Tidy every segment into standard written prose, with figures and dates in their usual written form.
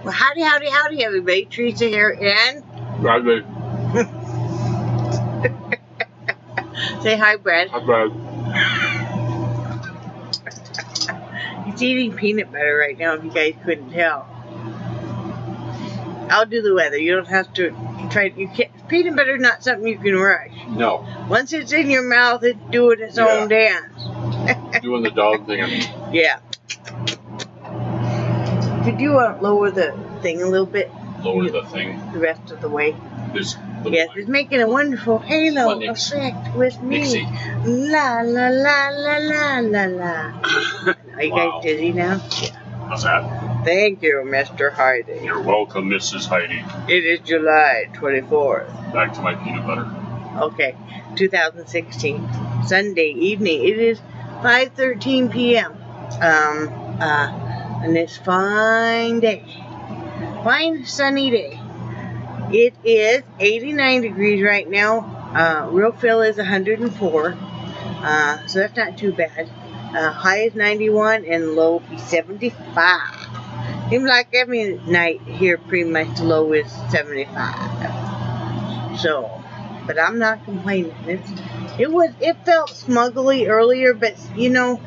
Well, howdy, howdy, howdy, everybody. Teresa here, and... Brad. Say hi, Brad. Hi, Brad. He's eating peanut butter right now, if you guys couldn't tell. I'll do the weather. You don't have to try... You can't... Peanut butter's not something you can rush. No. Once it's in your mouth, it's doing its own dance. Doing the dog thing. Yeah. Could you lower the thing a little bit? Lower the thing. The rest of the way. This Yes, it's making a wonderful halo effect with me. Nixie. La la la la la la la. Are you guys dizzy now? Yeah. How's that? Thank you, Mr. Heide. You're welcome, Mrs. Heidi. It is July 24th. Back to my peanut butter. Okay, 2016, Sunday evening. It is 5:13 p.m. On this fine day, fine sunny day. It is 89 degrees right now. Real feel is 104. So that's not too bad. High is 91 and low is 75. Seems like every night here pretty much the low is 75. So, but I'm not complaining. It felt smuggly earlier, but you know,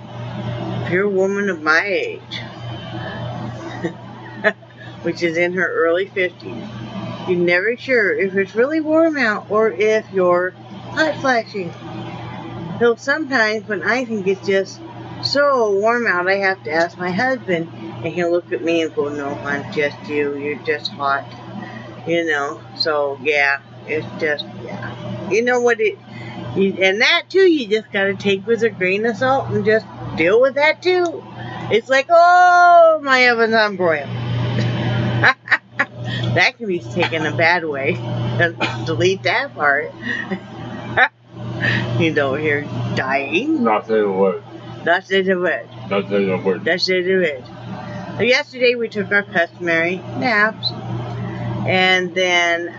if you're a woman of my age, which is in her early 50s, you're never sure if it's really warm out or if you're hot flashing. So sometimes when I think it's just so warm out, I have to ask my husband, and he'll look at me and go, "No, hon, just you. You're just hot." You know, so yeah, it's just, yeah. You know what and that too, you just gotta take with a grain of salt and just deal with that too. It's like, oh, my oven's on broil. That can be taken a bad way. Delete that part. You know, you're dying. Not saying a word. Not saying a word. Not saying a word. Not saying a word. So yesterday we took our customary naps. And then,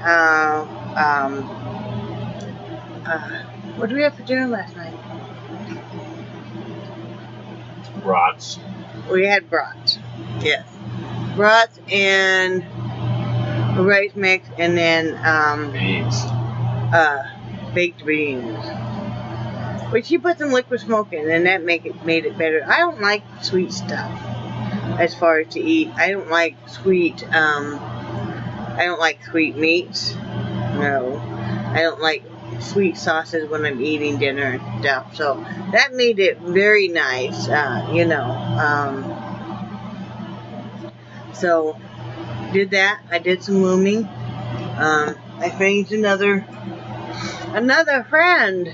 what did we have for dinner last night? Brats. We had brats. Yes. Brats and a rice mix, and then Beans. baked beans. But she put some liquid smoke in, and that made it better. I don't like sweet stuff as far as to eat. I don't like sweet meats. No. I don't like sweet sauces when I'm eating dinner and stuff. So that made it very nice, you know. So did that. I did some looming. I finished another friend.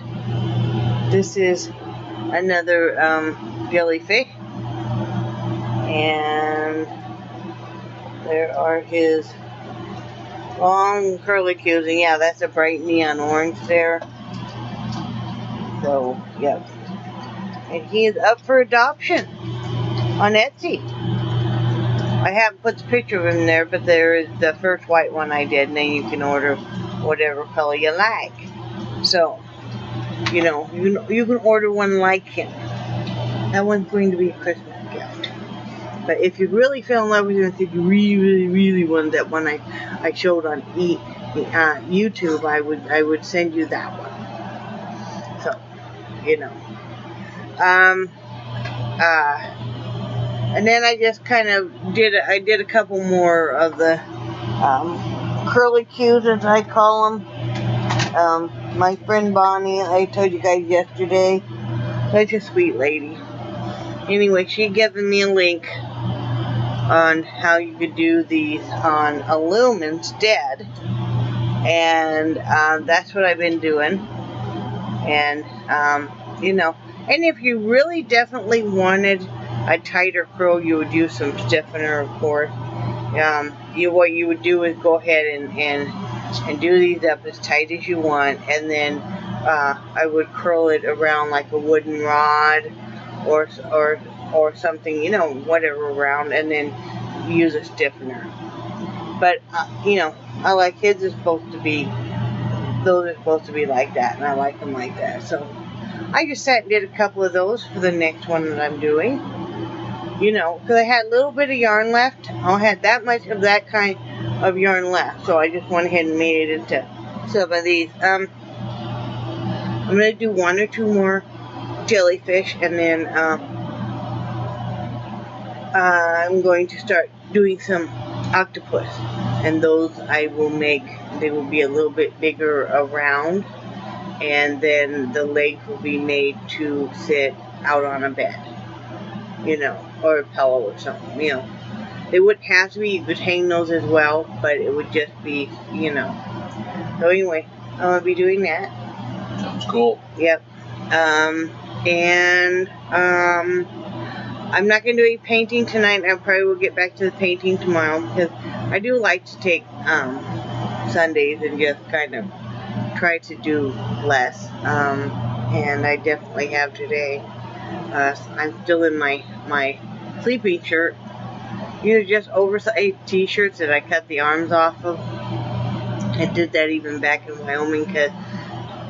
This is another jellyfish, and there are his long curlicues, and yeah, that's a bright neon orange there. So, yep. And he is up for adoption on Etsy. I haven't put the picture of him there, but there is the first white one I did, and then you can order whatever color you like. So, you know, you can order one like him. That one's going to be a Christmas gift. But if you really fell in love with him and think you really, really, really want that one I showed on YouTube, I would send you that one. So, you know. And then I just kind of did a couple more of the curlicues, as I call them. My friend Bonnie, I told you guys yesterday, such a sweet lady. Anyway, she given me a link on how you could do these on a loom instead, and that's what I've been doing. And you know, and if you really definitely wanted a tighter curl, you would use some stiffener, of course. What you would do is go ahead and do these up as tight as you want, and then I would curl it around like a wooden rod or something, you know, whatever around, and then use a stiffener. But you know, I like his is supposed to be, those are supposed to be like that, and I like them like that. So I just sat and did a couple of those for the next one that I'm doing. you know, because I had a little bit of yarn left. I had that much of that kind of yarn left, so I just went ahead and made it into some of these. I'm gonna do 1 or 2 more jellyfish, and then I'm going to start doing some octopus, and those I will make. They will be a little bit bigger around, and then the legs will be made to sit out on a bed, you know, or a pillow or something, you know. They wouldn't have to be. You could hang those as well, but it would just be, you know. So anyway, I'm gonna be doing that. Sounds cool. Yep. I'm not going to do any painting tonight. I probably will get back to the painting tomorrow, because I do like to take Sundays and just kind of try to do less. And I definitely have today. I'm still in my sleeping shirt. You know, just oversized t-shirts that I cut the arms off of. I did that even back in Wyoming because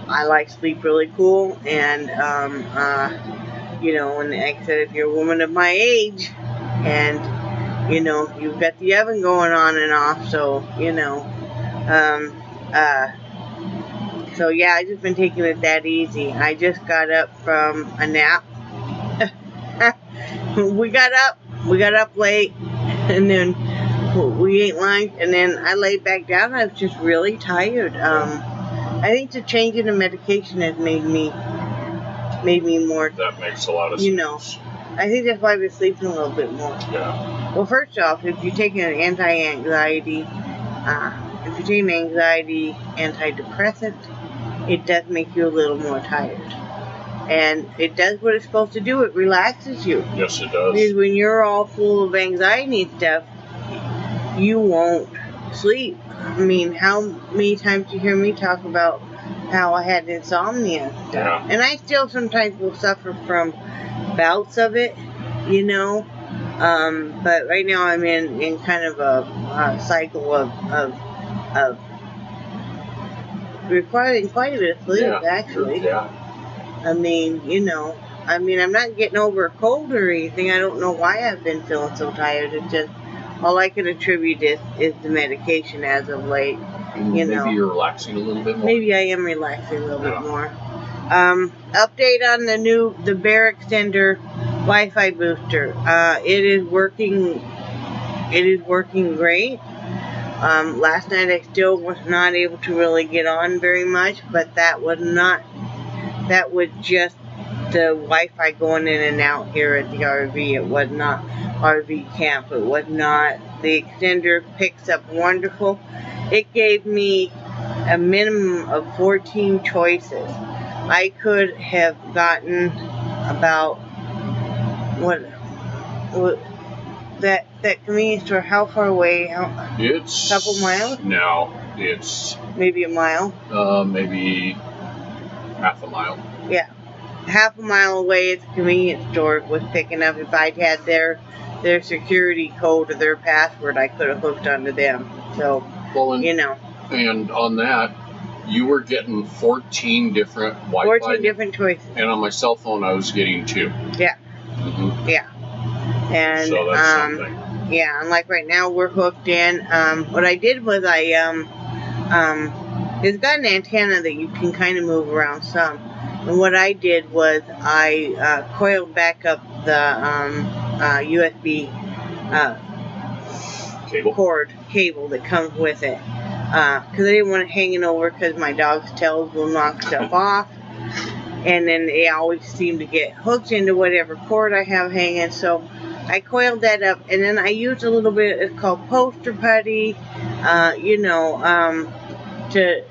I like sleep really cool, and you know, and like I said, if you're a woman of my age, and you know, you've got the oven going on and off, so you know, so yeah, I just been taking it that easy. I just got up from a nap. we got up late, and then we ate lunch, and then I laid back down. I was just really tired. I think the change in the medication has made me more. That makes a lot of sense. You know, I think that's why I've been sleeping a little bit more. Yeah. Well, first off, if you're taking an anti-anxiety, if you're taking an anxiety antidepressant, it does make you a little more tired. And it does what it's supposed to do. It relaxes you. Yes, it does. Because when you're all full of anxiety and stuff, you won't sleep. I mean, how many times do you hear me talk about how I had insomnia and stuff? Yeah. And I still sometimes will suffer from bouts of it, you know. But right now I'm in kind of a cycle of requiring quite a bit of sleep, actually. Yeah. I mean, you know, I'm not getting over a cold or anything. I don't know why I've been feeling so tired. It's just, all I can attribute is the medication as of late. You know. Maybe you're relaxing a little bit more. Maybe I am relaxing a little bit more. Update on the Bear Extender Wi-Fi booster. It is working great. Last night I still was not able to really get on very much, but that was just the Wi-Fi going in and out here at the RV. It was not RV camp. It was not. The extender picks up wonderful. It gave me a minimum of 14 choices. I could have gotten about that convenience store. How far away? It's a couple miles? No, it's maybe a mile. Maybe half a mile. Yeah, half a mile away at the convenience store was picking up. If I'd had their security code or their password, I could have hooked onto them. So, you know. And on that, you were getting 14 different Wi-Fi. 14 different choices. And on my cell phone, I was getting 2. Yeah. Mm-hmm. Yeah. And so that's something. Yeah, and like right now we're hooked in. What I did was it's got an antenna that you can kind of move around some. And what I did was I coiled back up the USB cable that comes with it. Because I didn't want it hanging over because my dog's tails will knock stuff off. And then they always seem to get hooked into whatever cord I have hanging. So I coiled that up. And then I used a little bit, it's called poster putty, you know, to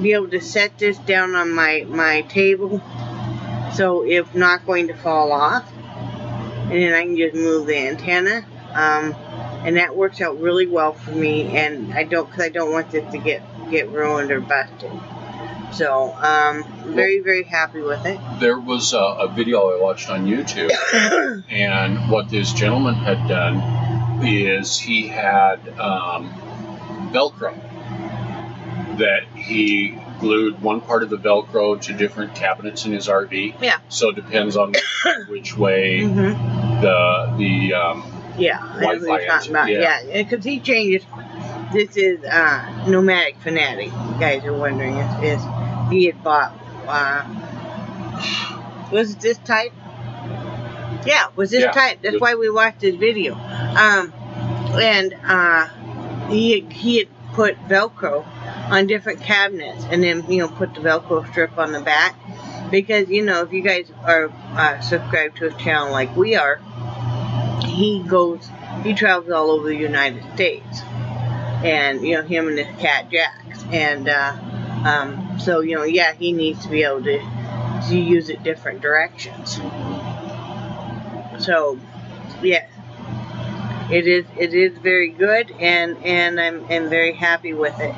be able to set this down on my table. So it's not going to fall off. And then I can just move the antenna. And that works out really well for me, and because I don't want this to get ruined or busted. So, very, very happy with it. There was a video I watched on YouTube, and what this gentleman had done is he had Velcro that he glued one part of the Velcro to different cabinets in his RV. Yeah. So it depends on which way Yeah, I know who you're Wi-Fi talking about. yeah. Yeah, because he changes. This is Nomadic Fanatic. You guys are wondering if he had bought. Was it this type? Yeah, it was this type. That's why we watched this video. And he had put Velcro on different cabinets, and then put the Velcro strip on the back, because if you guys are subscribed to his channel like we are, he travels all over the United States, and him and his cat Jax, and so yeah, he needs to be able to use it different directions. So yeah, it is very good, and I'm very happy with it.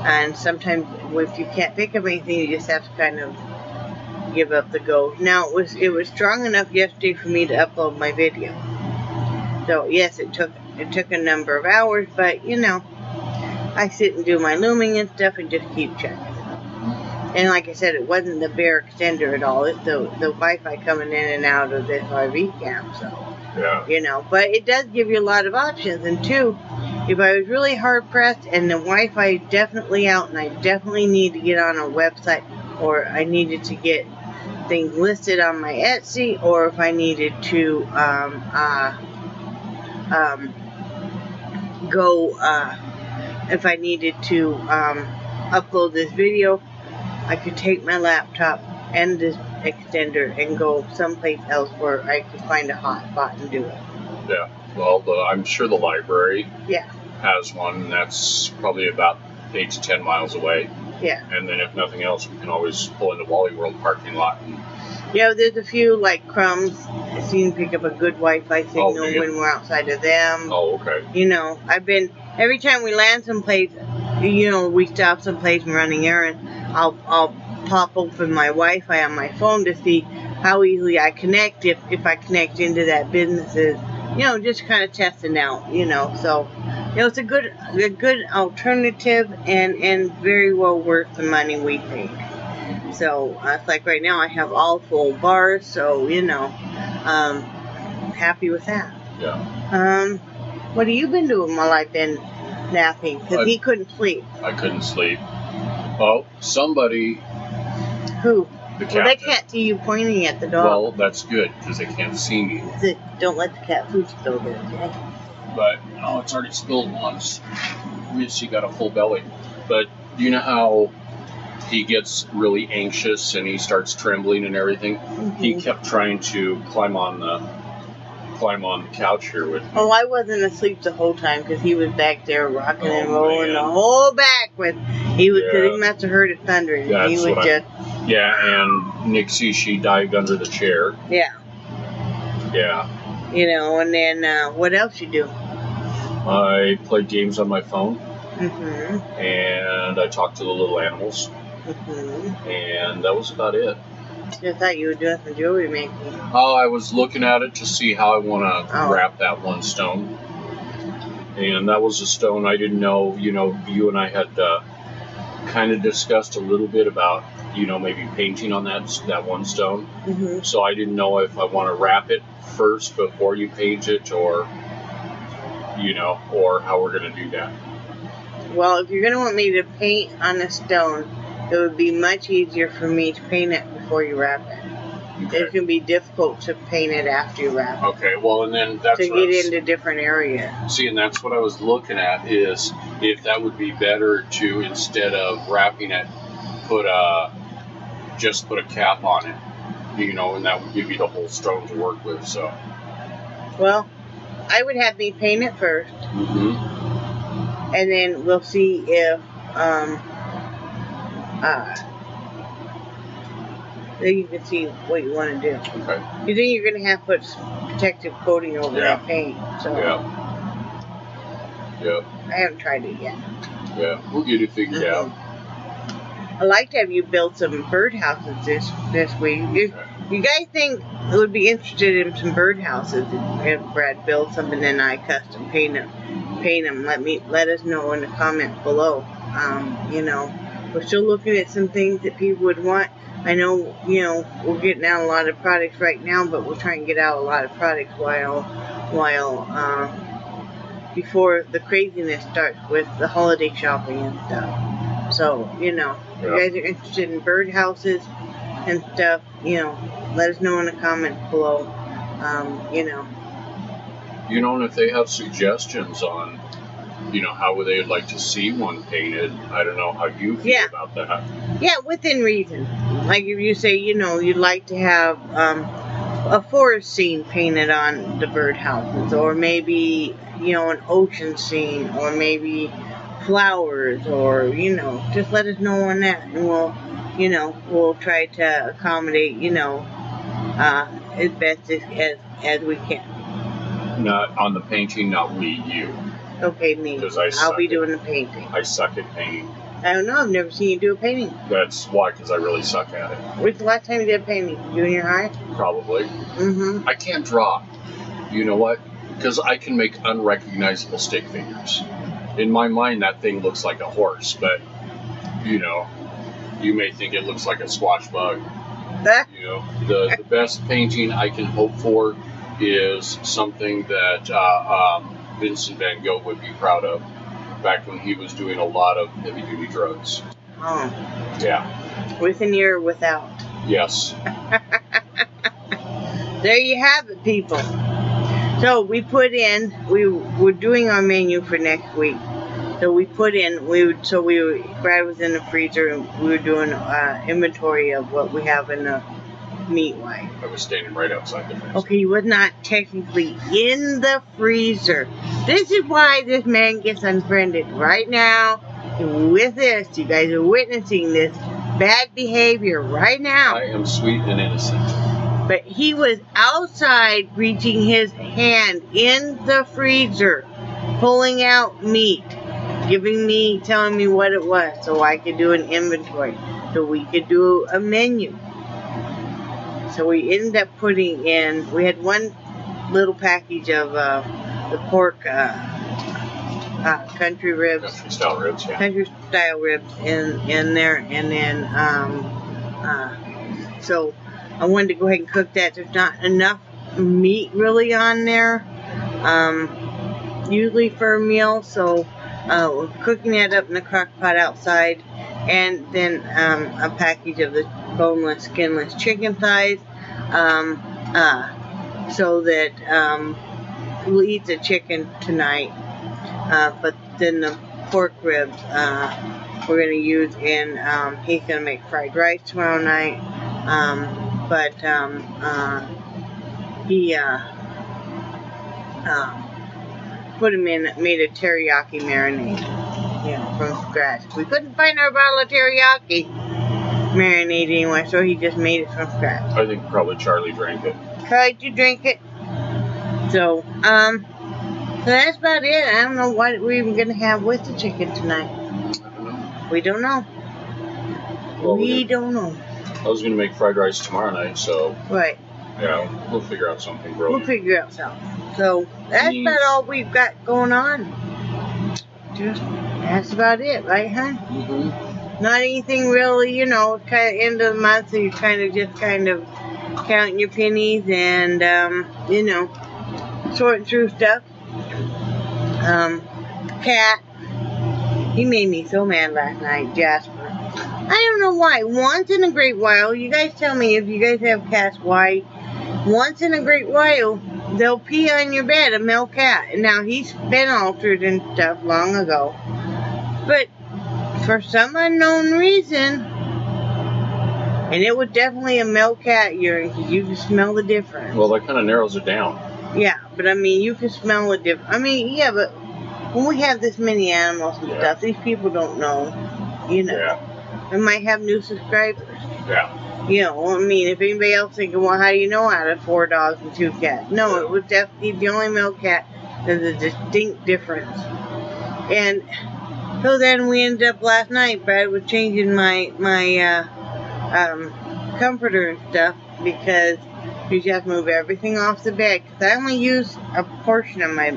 And sometimes if you can't think of anything, you just have to kind of give up the ghost. Now it was strong enough yesterday for me to upload my video. So yes, it took a number of hours, but I sit and do my looming and stuff and just keep checking. And like I said, it wasn't the bare extender at all. It's the Wi-Fi coming in and out of this RV camp. So yeah. But it does give you a lot of options. And two, if I was really hard pressed and the Wi-Fi is definitely out and I definitely need to get on a website, or I needed to get things listed on my Etsy, or if I needed to upload this video, I could take my laptop and this extender and go someplace else where I could find a hotspot and do it. Yeah. Well, I'm sure the library has one, and that's probably about 8 to 10 miles away. Yeah. And then if nothing else, we can always pull into Wally World parking lot. There's a few like Crumbs. So you can pick up a good Wi-Fi signal when we're outside of them. Oh, okay. Every time we land someplace, we stop someplace and running errands, I'll pop open my Wi-Fi on my phone to see how easily I connect, if I connect into that business's, just kind of testing out, so, it's a good alternative, and very well worth the money we paid. So, it's like right now I have all full bars, so, happy with that. Yeah. What have you been doing while I've been napping? Because he couldn't sleep. I couldn't sleep. Oh, somebody. Who? The cat. Well, they can't see you pointing at the dog. Well, that's good, because they can't see me. Don't let the cat food spill there, okay? But, it's already spilled once. Missy got a full belly. But you know how he gets really anxious and he starts trembling and everything? Mm-hmm. He kept trying to climb on the couch here with me. Oh, I wasn't asleep the whole time because he was back there rocking and rolling the whole back with. He must have heard it thundering. That's he was just. Yeah, and Nixie, she dived under the chair. Yeah. Yeah. And then what else you do? I played games on my phone. Mm-hmm. And I talked to the little animals. Mm-hmm. And that was about it. I thought you were doing some jewelry making. Oh, I was looking at it to see how I want to wrap that one stone. And that was a stone I didn't know, you and I had kind of discussed a little bit about, maybe painting on that one stone. Mm-hmm. So I didn't know if I want to wrap it first before you paint it, or how we're going to do that. Well, if you're going to want me to paint on a stone, it would be much easier for me to paint it before you wrap it. Okay. It's going to be difficult to paint it after you wrap it. Okay, well, and then that's to get into different areas. See, and that's what I was looking at, is if that would be better to, instead of wrapping it, just put a cap on it, and that would give you the whole stone to work with. So. Well, I would have me paint it first. Mm-hmm. And then we'll see if then you can see what you want to do. Okay. You think you're going to have to put protective coating over that paint. So. Yeah. I haven't tried it yet. Yeah, we'll get it figured out. I'd like to have you build some birdhouses this week. You guys think I would be interested in some birdhouses? If Brad builds some and then I custom paint them. Let us know in the comments below. We're still looking at some things that people would want. I know, you know, we're getting out a lot of products right now, but we're trying to get out a lot of products before the craziness starts with the holiday shopping and stuff. So, you know, if you guys are interested in birdhouses and stuff, you know, let us know in the comments below. You know. You know, and if they have suggestions on, you know, how would they like to see one painted, I don't know how you feel about that. Yeah, within reason. Like if you say, you know, you'd like to have a forest scene painted on the birdhouses, or maybe, you know, an ocean scene, or maybe flowers, or, you know, just let us know on that, and we'll, you know, we'll try to accommodate, you know, as best as we can. Not on the painting, not you. Okay, me. I'll be doing the painting. I suck at painting. I don't know. I've never seen you do a painting. That's why, because I really suck at it. When's the last time you did a painting? Junior high? Probably. Mm-hmm. I can't draw. You know what? Because I can make unrecognizable stick figures. In my mind, that thing looks like a horse, but, you know, you may think it looks like a squash bug. You know, the best painting I can hope for is something that Vincent van Gogh would be proud of back when he was doing a lot of heavy-duty drugs. Oh. Yeah. With an ear or without. Yes. There you have it, people. So we put in, we're doing our menu for next week. So we put in, Brad was in the freezer and we were doing inventory of what we have in the meat-wise. I was standing right outside the freezer. Okay, he was not technically in the freezer. This is why this man gets unfriended right now. With this, you guys are witnessing this bad behavior right now. I am sweet and innocent. But he was outside reaching his hand in the freezer, pulling out meat, telling me what it was so I could do an inventory, so we could do a menu. So we ended up putting in, we had one little package of the pork country ribs. Country style ribs, yeah. Country style ribs in there, and then so I wanted to go ahead and cook that. There's not enough meat really on there, usually for a meal, so we're cooking that up in the crock pot outside, and then a package of the boneless, skinless chicken thighs, so that we'll eat the chicken tonight, but then the pork ribs we're going to use in, he's going to make fried rice tomorrow night, but he put him in, made a teriyaki marinade, you know, from scratch. We couldn't find our bottle of teriyaki marinade anywhere, so he just made it from scratch. I think probably Charlie drank it. Tried to drink it. So, so that's about it. I don't know what we're even going to have with the chicken tonight. I don't know. We don't know. Well, we don't know. I was going to make fried rice tomorrow night, so... Right. Yeah, we'll figure out something, bro. We'll figure out something. So, that's about all we've got going on. That's about it, right, hon? Mm-hmm. Not anything really, you know, kind of end of the month, so you're kind of counting your pennies and, you know, sorting through stuff. Cat, he made me so mad last night, Jasper. I don't know why. Once in a great while, you guys tell me if you guys have cats, why once in a great while they'll pee on your bed, a male cat. And now he's been altered and stuff long ago, but for some unknown reason, and it was definitely a male cat urine, because you can smell the difference. Well, that kind of narrows it down. Yeah, but I mean, you can smell the difference. I mean, yeah, but when we have this many animals and stuff, these people don't know, you know. Yeah. We might have new subscribers. Yeah. You know, I mean, if anybody else thinking, well, how do you know out of 4 dogs and 2 cats? No, it was definitely the only male cat. There's a distinct difference. And so then we ended up last night, Brad was changing my comforter and stuff, because you just have to move everything off the bed, because I only use a portion of my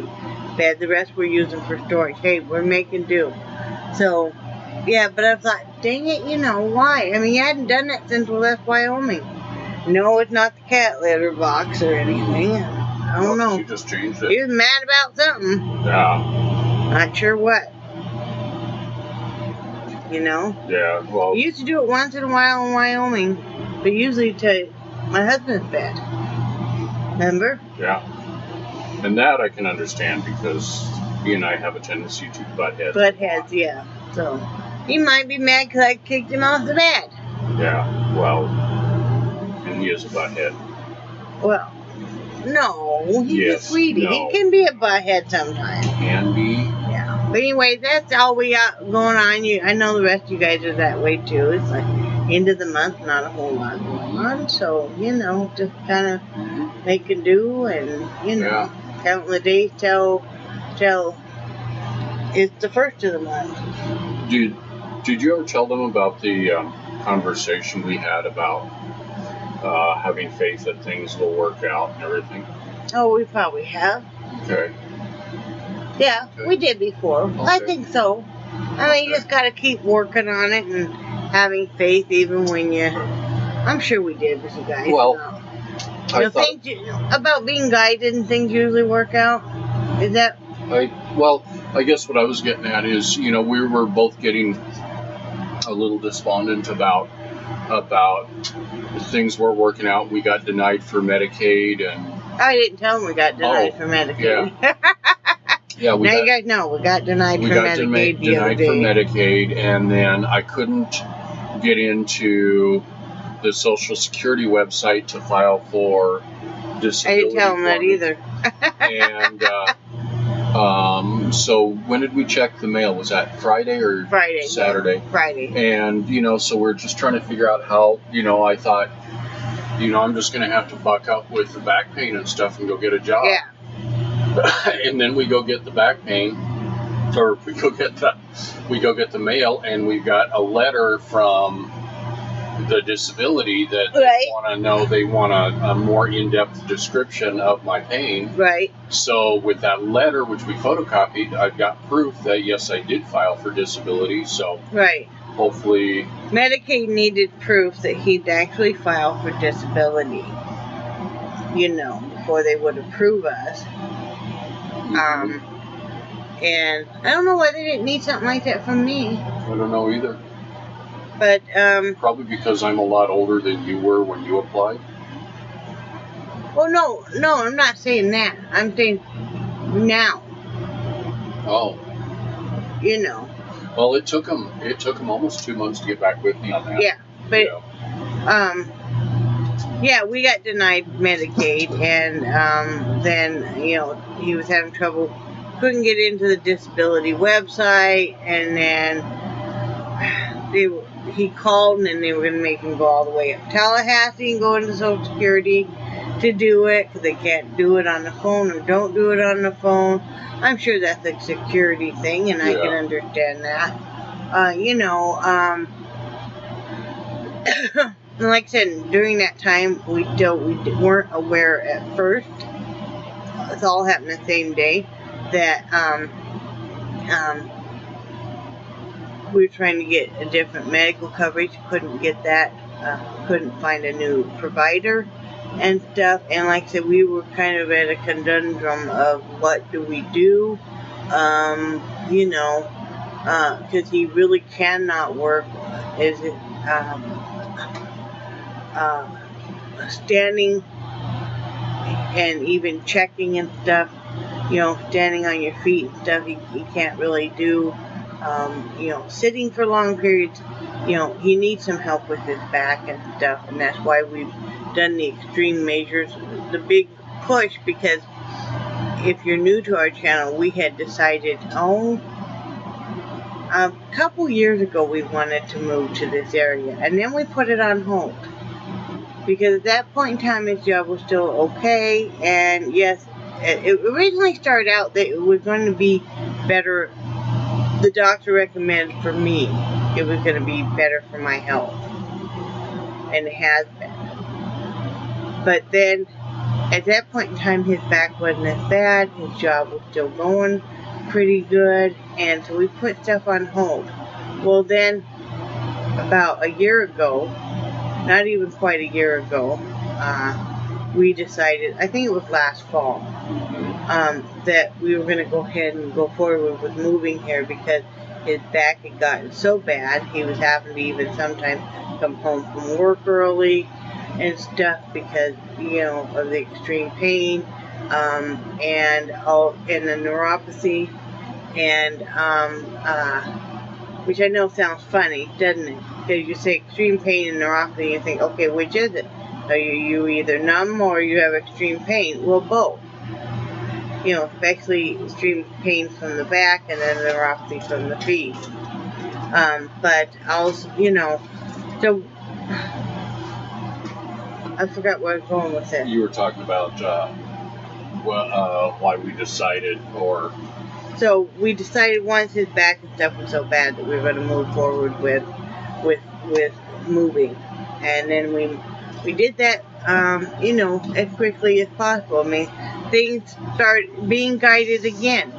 bed, the rest we're using for storage. Hey, we're making do. So Yeah, but I thought, dang it, you know, why? I mean, you hadn't done that since we left Wyoming. No, it's not the cat litter box or anything. I don't know. She just changed it. He was mad about something. Yeah. Not sure what. You know? Yeah, well. We used to do it once in a while in Wyoming, but usually to my husband's bed. Remember? Yeah. And that I can understand because he and I have a tendency to butt heads. Butt heads, yeah. So, he might be mad because I kicked him off the bed. Yeah, well, and he is a butt head. Well, no, he's a sweetie. No. He can be a butthead sometimes. Can be. Yeah. But anyway, that's all we got going on. I know the rest of you guys are that way too. It's like end of the month, not a whole lot going on. So, you know, just kind of making do and, you know, counting the days till it's the first of the month. Did you ever tell them about the conversation we had about having faith that things will work out and everything? Oh, we probably have. Okay. Yeah, we did before. Okay. I think so. I mean, you just got to keep working on it and having faith even when you... I'm sure we did with you guys. Well, you know, about being guided and things usually work out. Is that... I guess what I was getting at is, you know, we were both getting a little despondent about things weren't working out. We got denied for Medicaid, and I didn't tell them we got denied for Medicaid. Yeah. Yeah, now you guys know we got denied for Medicaid the other day. For Medicaid, and then I couldn't get into the Social Security website to file for disability. I didn't tell them that either. And so when did we check the mail? Was that Friday or Saturday? Yeah, Friday. And, you know, so we're just trying to figure out how, you know, I thought, you know, I'm just going to have to buck up with the back pain and stuff and go get a job. Yeah. And then we go get the back pain, or we go get the mail, and we've got a letter from the disability that they want a more in-depth description of my pain. Right. So with that letter, which we photocopied, I've got proof that yes, I did file for disability. So hopefully, Medicaid needed proof that he'd actually filed for disability. You know, before they would approve us. And I don't know why they didn't need something like that from me. I don't know either. But, probably because I'm a lot older than you were when you applied. Well, no, I'm not saying that. I'm saying now. Oh. You know. Well, it took them almost 2 months to get back with me on that. Yeah, but, yeah, we got denied Medicaid, and then, you know, he was having trouble, couldn't get into the disability website, and then he called, and then they were going to make him go all the way up Tallahassee and go into Social Security to do it, because they can't do it on the phone or don't do it on the phone. I'm sure that's a security thing, and I can understand that. You know, like I said, during that time, we weren't aware at first. It's all happened the same day that we were trying to get a different medical coverage. Couldn't get that. Couldn't find a new provider and stuff. And like I said, we were kind of at a conundrum of what do we do. You know, because he really cannot work. Is it? Standing and even checking and stuff, you know, standing on your feet and stuff, he can't really do. You know, sitting for long periods, you know, he needs some help with his back and stuff, and that's why we've done the extreme measures, the big push, because if you're new to our channel, we had decided, a couple years ago we wanted to move to this area, and then we put it on hold. Because at that point in time, his job was still okay, and yes, it originally started out that it was going to be better. The doctor recommended for me, it was going to be better for my health, and it has been. But then, at that point in time, his back wasn't as bad, his job was still going pretty good, and so we put stuff on hold. Well, then, about a year ago, not even quite a year ago, we decided, I think it was last fall, that we were going to go ahead and go forward with moving here because his back had gotten so bad. He was having to even sometimes come home from work early and stuff because, you know, of the extreme pain, and the neuropathy, and which I know sounds funny, doesn't it? Because you say extreme pain and neuropathy, you think, okay, which is it? Are you either numb or you have extreme pain? Well, both. You know, especially extreme pain from the back and then neuropathy from the feet. But also, you know, so I forgot where I was going with it. You were talking about why we decided, or... So we decided once his back and stuff was so bad that we were going to move forward with moving. And then we did that, you know, as quickly as possible. I mean, things start being guided again,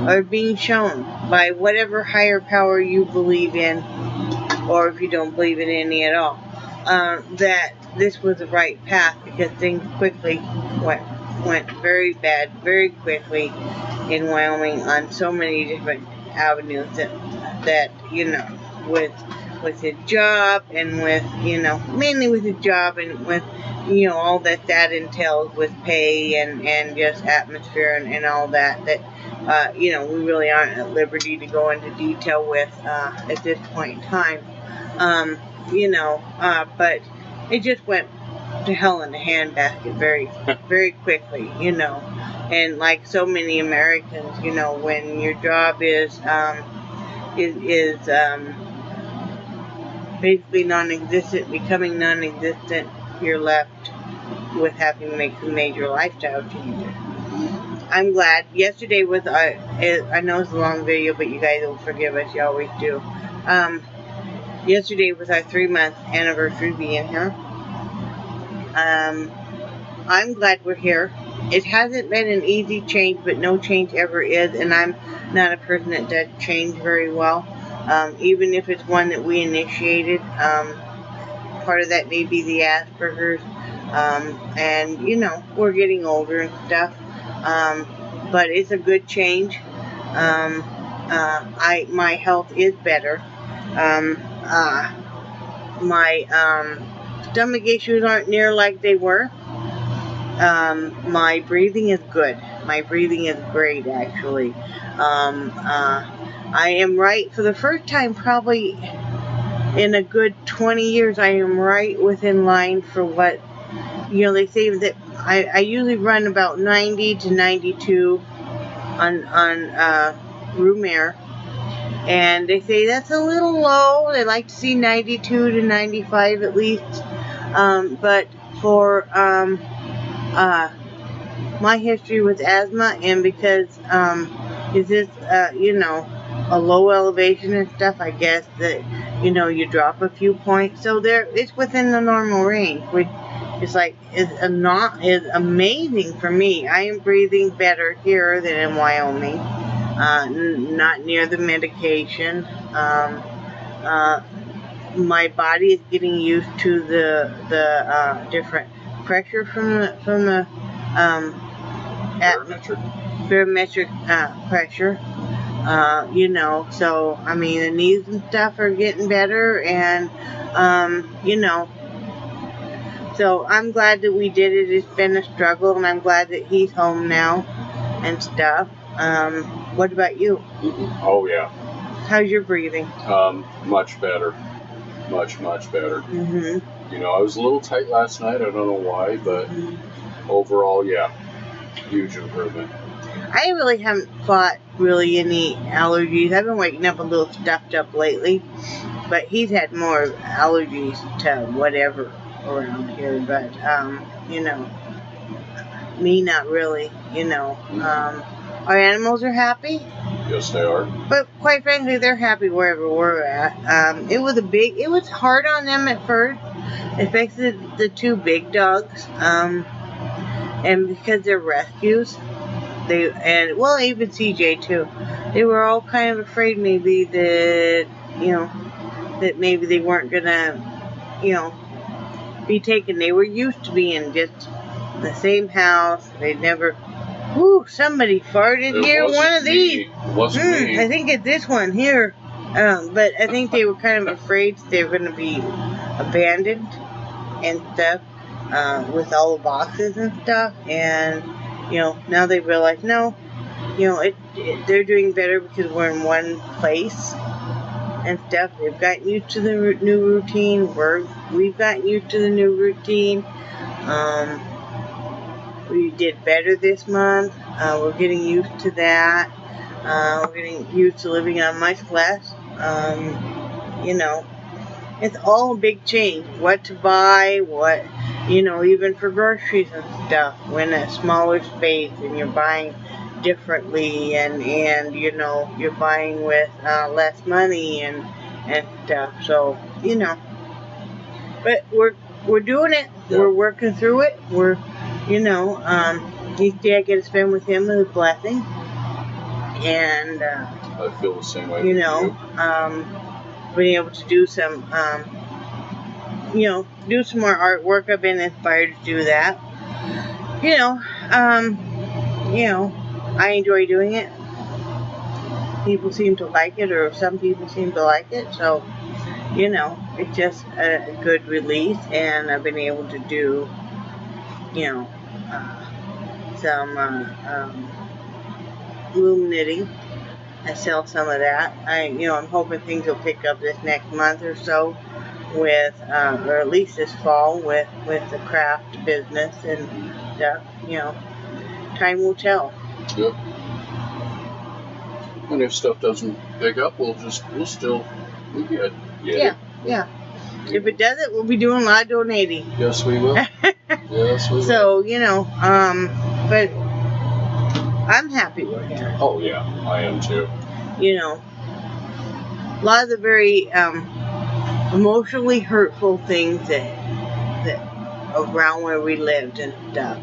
or being shown by whatever higher power you believe in, or if you don't believe in any at all, that this was the right path, because things quickly went very bad, very quickly in Wyoming on so many different avenues that you know, with his job and with, you know, mainly with his job and with, you know, all that entails with pay and just atmosphere and all that, you know, we really aren't at liberty to go into detail with at this point in time. You know, but it just went to hell in a handbasket very, very quickly, you know. And like so many Americans, you know, when your job is basically non-existent, becoming non-existent, you're left with having to make some major lifestyle changes. I'm glad. Yesterday was, I know it's a long video, but you guys will forgive us, you always do. Yesterday was our 3-month anniversary being here. I'm glad we're here. It hasn't been an easy change, but no change ever is, and I'm not a person that does change very well. Even if it's one that we initiated, part of that may be the Asperger's, and you know, we're getting older and stuff, but it's a good change. My health is better. My stomach issues aren't near like they were. My breathing is good. My breathing is great, actually. I am right for the first time probably in a good 20 years. I am right within line for what, you know, they say that I usually run about 90 to 92 on room air, and they say that's a little low. They like to see 92 to 95 at least, but for my history with asthma, and because is this you know, a low elevation and stuff, I guess that, you know, you drop a few points, so it's within the normal range, which is like is amazing for me. I am breathing better here than in Wyoming. Not near the medication. My body is getting used to the different pressure from the barometric pressure. You know, so I mean, the knees and stuff are getting better, and you know, so I'm glad that we did it. It's been a struggle, and I'm glad that he's home now and stuff. What about you? Oh yeah. How's your breathing? Much better. Much better. You know, I was a little tight last night. I don't know why, but overall, yeah, huge improvement. I really haven't fought really any allergies. I've been waking up a little stuffed up lately, but he's had more allergies to whatever around here. But you know, me not really. You know, our animals are happy. Yes, they are. But quite frankly, they're happy wherever we're at. It was hard on them at first, especially the 2 big dogs, and because they're rescues, even CJ too. They were all kind of afraid maybe that that maybe they weren't gonna, be taken. They were used to being just the same house. They'd never. Ooh, somebody farted here. One of these. It wasn't me. I think it's this one here. But I think they were kind of afraid they were going to be abandoned and stuff, with all the boxes and stuff. And, now they realize, no, they're doing better because we're in one place and stuff. They've gotten used to the new routine. We've gotten used to the new routine. We did better this month. We're getting used to that. We're getting used to living on much less. It's all a big change. What to buy, what, even for groceries and stuff. We're in a smaller space and you're buying differently and you're buying with less money and stuff. So, but we're doing it. Yeah. We're working through it. We're, each day I get to spend with him is a blessing. And, I feel the same way. Being able to do some, do some more artwork. I've been inspired to do that. I enjoy doing it. People seem to like it, or some people seem to like it. So, it's just a good release, and I've been able to do, some loom knitting. I sell some of that. I'm hoping things will pick up this next month or so with, or at least this fall with the craft business and stuff. Time will tell. Yep. And if stuff doesn't pick up, we'll still be good. Yeah. If it doesn't, we'll be doing a lot of donating. Yes, we will. Yes, we will. So, but I'm happy we're here. Oh, yeah, I am too. A lot of the very emotionally hurtful things that around where we lived and stuff.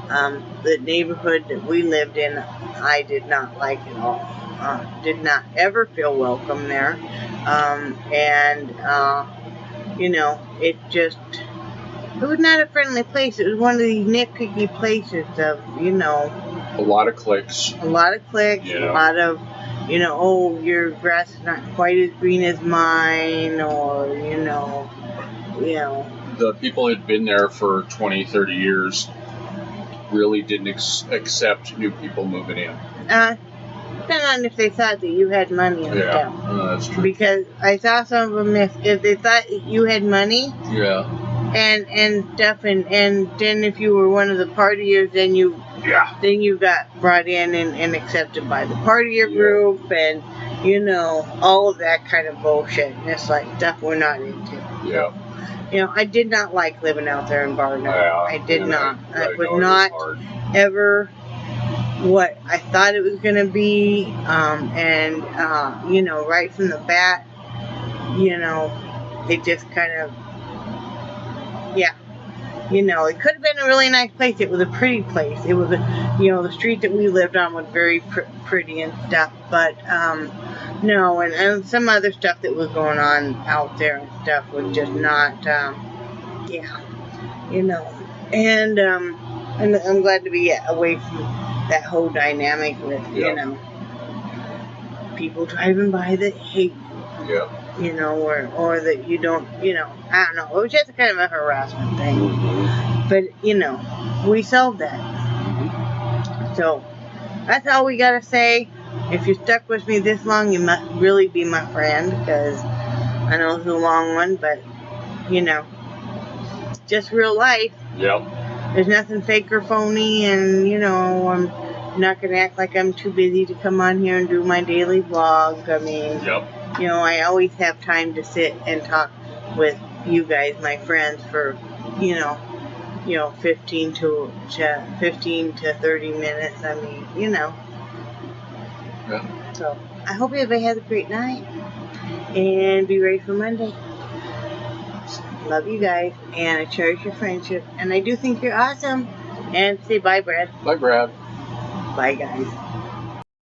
The neighborhood that we lived in, I did not like at all. Did not ever feel welcome there. It was not a friendly place. It was one of these nitpicky places of, a lot of clicks. A lot of clicks. Yeah. A lot of, oh, your grass is not quite as green as mine, or, The people had been there for 20, 30 years really didn't accept new people moving in. Depending on if they thought that you had money and stuff. Yeah, that's true. Because I saw some of them, if they thought you had money. Yeah. And stuff, and then if you were one of the partiers, then you got brought in and accepted by the partier group, and all of that kind of bullshit. And it's like stuff we're not into. Yeah. I did not like living out there in Barno. Yeah, I did not. It was not ever what I thought it was going to be. Right from the bat, it just kind of. Yeah. It could have been a really nice place. It was a pretty place. It was the street that we lived on was very pretty and stuff. But, no, and some other stuff that was going on out there and stuff was just not, And I'm glad to be away from that whole dynamic with, people driving by that hate you. Yeah. Or that you don't, I don't know. It was just kind of a harassment thing. Mm-hmm. But, we solved that. Mm-hmm. So, that's all we gotta say. If you stuck with me this long, you must really be my friend, because I know it's a long one, but, just real life. Yep. There's nothing fake or phony, and, I'm not gonna act like I'm too busy to come on here and do my daily vlog. I mean... Yep. I always have time to sit and talk with you guys, my friends, for, 15 to 30 minutes. I mean, Yeah. So, I hope everybody has a great night. And be ready for Monday. Love you guys. And I cherish your friendship. And I do think you're awesome. And say bye, Brad. Bye, Brad. Bye, guys.